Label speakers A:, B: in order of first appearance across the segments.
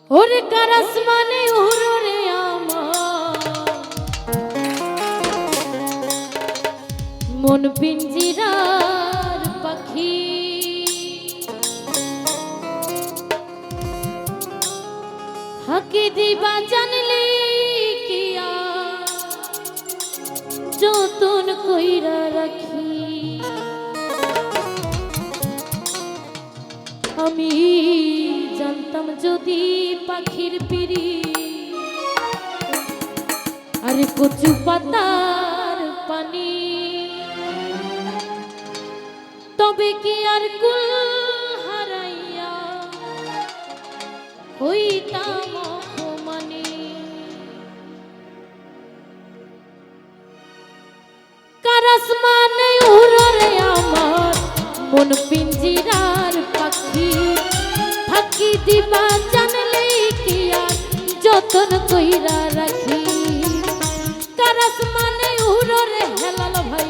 A: ওরে কারাস মানে উড়রে আমার মন পিঞ্জিরার পাখি হাকি দিবা জানলে কিয়া যতন কইরা রাখি আমি জানতাম যদি পাখির পিড়ি আর কচু পাতার পানি তবে কি আর কুল হারাইয়া হইতাম অপমানি কারাস মানে উড়রে আমার মন পিঞ্জিরার পাখি ফাঁকি দিবা জানলে কি আর যতন কইরা রাখি কারাস মানে উড়রে হেলাল ভাই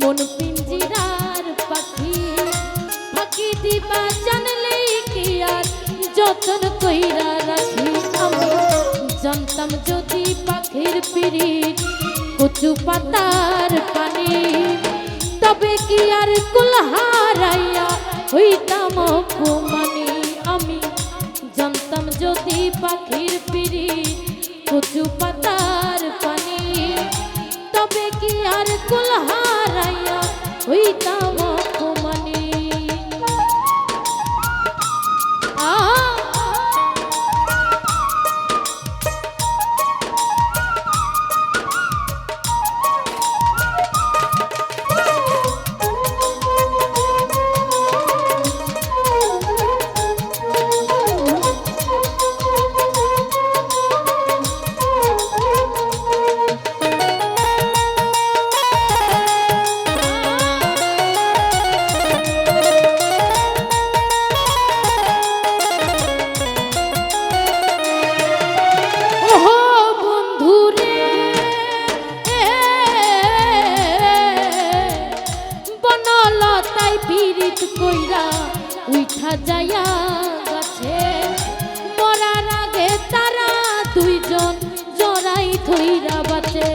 A: মন পিঞ্জিরার পাখি ফাঁকি দিবা জানলে কি আর যতন কইরা রাখি আমি জানতাম যদি পাখির পিড়িত কচু পাতার পানি তবে কি আর কুল হারাইয়া হইতাম অপমানি আমি জানতাম যদি পাখির পিড়িত কচু পাতার পানি তবে কি আর কুল হারাইয়া হইতাম অপমানি কইরা উঠা যায়া গাছে মরার আগে তারা দুইজন জড়াই ধইরা বাঁচে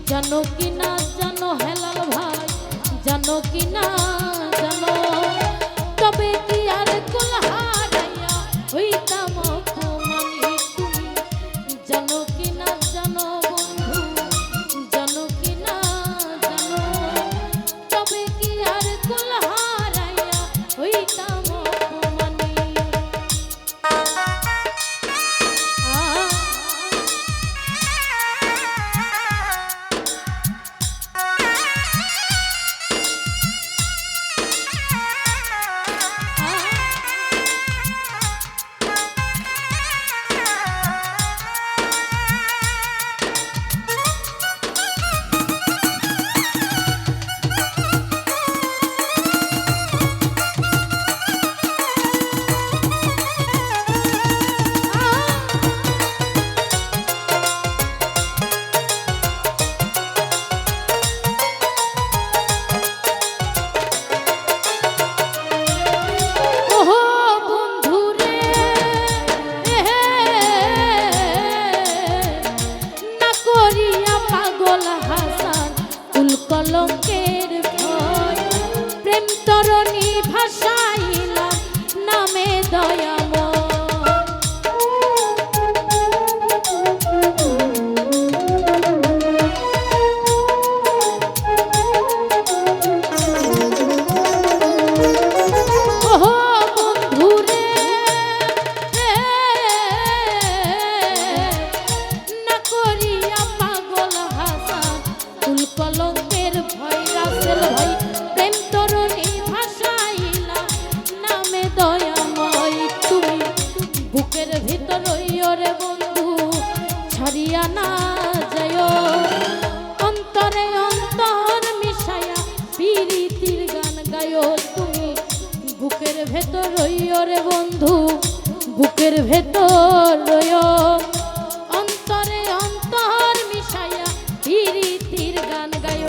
A: জানো কি না জানো হেলাল ভাই জানো কি না জানো তবে কি আর কুল হারাইয়া হইতাম অপমানি তুমি জানো কি না জানো বন্ধু জানো কি না জানো তবে কি আর কুল হারাইয়া হইতাম অপমানি ভেতর রে বন্ধু ছাড়িয়া না যায় অন্তরে অন্তর মিশায়া প্রীতির গান গায় তুমি বুকের ভেতর রে বন্ধু বুকের ভেতর অন্তরে অন্তর মিশায়া প্রীতির গান গায়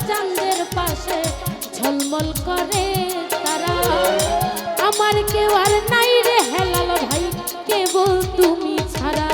A: চাঁদের পাশে ঝলমল করে তারা আমার কেউ আর নাই রে হেলাল ভাই কেবল তুমি ছাড়া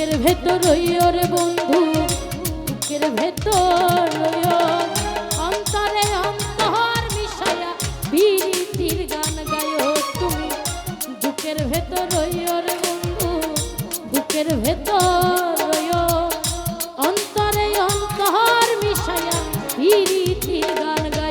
A: বুকের ভেতর রে বন্ধু বুকের ভেতর অন্তরে অন্তর মিশায়া প্রীতির গান গায় তুমি বুকের ভেতর রে বন্ধু বুকের ভেতর অন্তরে অন্তর মিশায়া প্রীতির গান গায়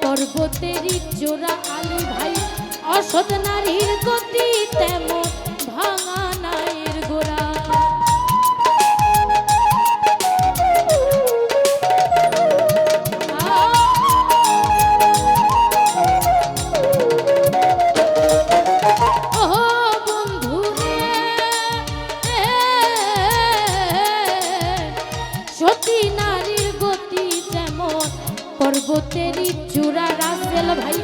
A: পর্বতেরই জোড়া আলী ভাই অসৎ নারীর গতি তেমন ভাঙা নায়ের গোড়া সতী নারীর গতি যেমন পর্বতেরই চূড়া রাসেল ভাই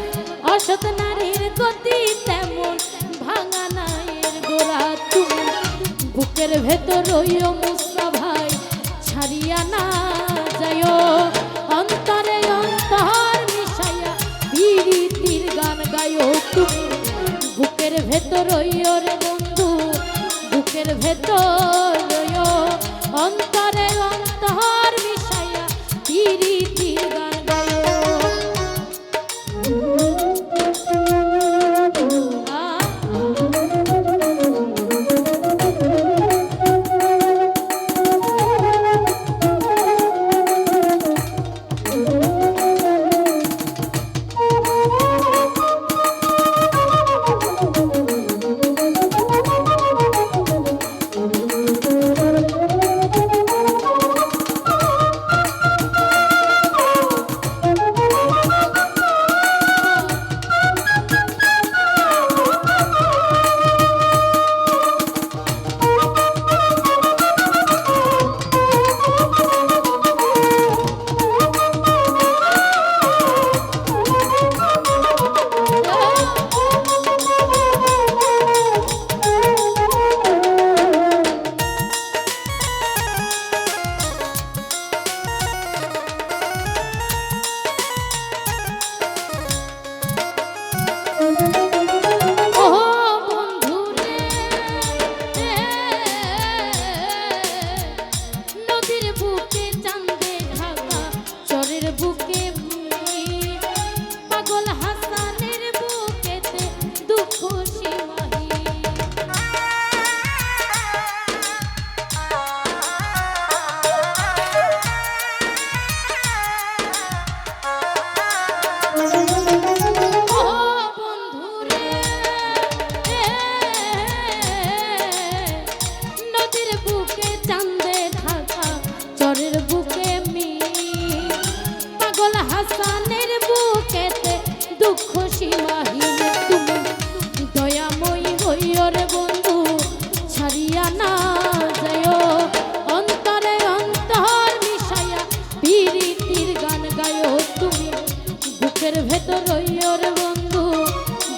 A: অসৎ নারীর গতি তেমন ভাঙা নায়ের গোড়া তুমি বুকের ভেতর মুসা ভাই ছাড়িয়া না যায় অন্তরে অন্তর মিশাইয়া প্রীতির গান গায় তুমি বুকের ভেতর রে বন্ধু বুকের ভেতর অন্তরে অন্তর মিশাইয়া প্রীতির গান গায় ছাড়িয়া না যায় অন্তরে অন্তর মিশাইয়া প্রীতির গান গায় তুমি বুকের ভেতর রইও রে বন্ধু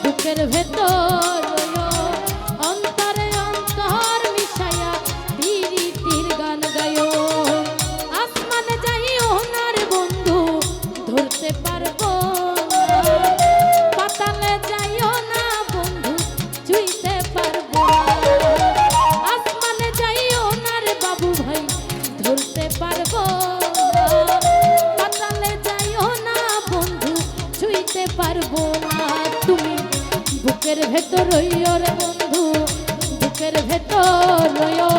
A: বুকের ভেতর রইও অন্তরে অন্তর মিশাইয়া প্রীতির গান গায় আসমানে যাইও না রে বন্ধু ধরতে পারবো না পাতালে যাইও না বন্ধু ছুঁইতে পারবো না আসমানে যাইও না রে বাবু ভাই ধরতে পারবো না পাতালে যাইও না বন্ধু ছুঁইতে পারবো না তুমি বুকের ভেতর রইও রে বন্ধু বুকের ভেতর রইও